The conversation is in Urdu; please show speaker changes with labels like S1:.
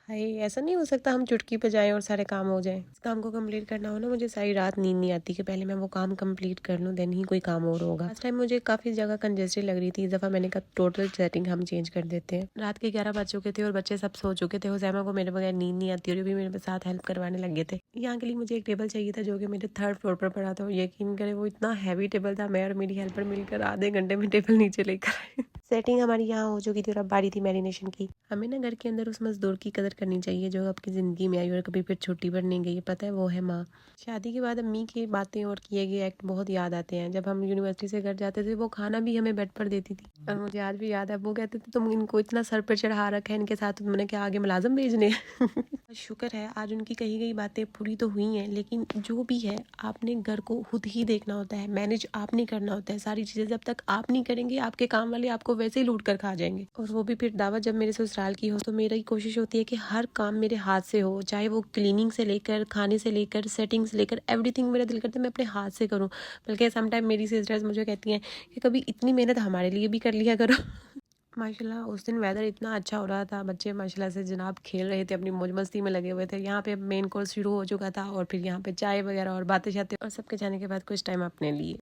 S1: ہائے ایسا نہیں ہو سکتا ہم چٹکی پہ جائیں اور سارے کام ہو جائیں. اس کام کو کمپلیٹ کرنا ہو نا مجھے ساری رات نیند نہیں آتی کہ پہلے میں وہ کام کمپلیٹ کر لوں دین ہی کوئی کام اور ہوگا. لاسٹ ٹائم مجھے کافی جگہ کنجسٹڈ لگ رہی تھی. اس دفعہ میں نے کہا ٹوٹل سیٹنگ ہم چینج کر دیتے ہیں. رات کے 11 بج چکے تھے اور بچے سب سو چکے تھے. حذیمہ کو میرے بغیر نیند نہیں آتی اور بھی میرے ساتھ ہیلپ کروانے لگے تھے. یہاں کے لیے مجھے ایک ٹیبل چاہیے تھا جو کہ میرے 3rd فلور پر پڑا تھا اور یقین کرے وہ اتنا ہیوی ٹیبل تھا. میں اور میری ہیلپر مل کر آدھے گھنٹے میں ٹیبل نیچے لے کر آئے. سیٹنگ ہماری یہاں ہو چکی تھی اور اب باری تھی میرینیشن کی. ہمیں نا گھر کے اندر اس مزدور کی قدر کرنی چاہیے جو آپ کی زندگی میں آئی اور کبھی پھر چھٹی پر نہیں گئی. پتہ ہے وہ ہے ماں. شادی کے بعد امی کی باتیں اور کیے گئے ایکٹ بہت یاد آتے ہیں. جب ہم یونیورسٹی سے گھر جاتے تھے وہ کھانا بھی ہمیں بیڈ پر دیتی تھی اور مجھے آج بھی یاد ہے وہ کہتے تھے تم ان کو اتنا سر پہ چڑھا رکھا ہے ان کے ساتھ تم نے کیا آگے ملازم بھیجنے. شکر ہے آج ان کی کہی گئی باتیں پوری تو ہوئی ہیں لیکن جو بھی ہے آپ نے گھر کو خود ہی دیکھنا ہوتا ہے. مینج آپ نہیں کرنا ہوتا ہے ساری چیزیں. جب تک آپ نہیں کریں گے آپ کے کام والے آپ کو ویسے ہی لوٹ کر کھا جائیں گے. اور وہ بھی پھر دعوت جب میرے سسرال کی ہو تو میری کوشش ہوتی ہے کہ ہر کام میرے ہاتھ سے ہو. چاہے وہ کلیننگ سے لے کر کھانے سے لے کر سیٹنگ سے لے کر ایوری تھنگ میرا دل کرتا ہے میں اپنے ہاتھ سے کروں. بلکہ سم ٹائم میری سسٹرز مجھے کہتی ہیں کہ کبھی اتنی محنت ہمارے لیے بھی کر لیا کرو. ماشاءاللہ اس دن ویدر اتنا اچھا ہو رہا تھا. بچے ماشاءاللہ سے جناب کھیل رہے تھے اپنی موج مستی میں لگے ہوئے تھے. یہاں پہ مین کورس شروع ہو چکا تھا اور پھر یہاں پہ چائے وغیرہ اور باتیں شاتیں اور سب کے جانے کے بعد کچھ ٹائم اپنے لیے.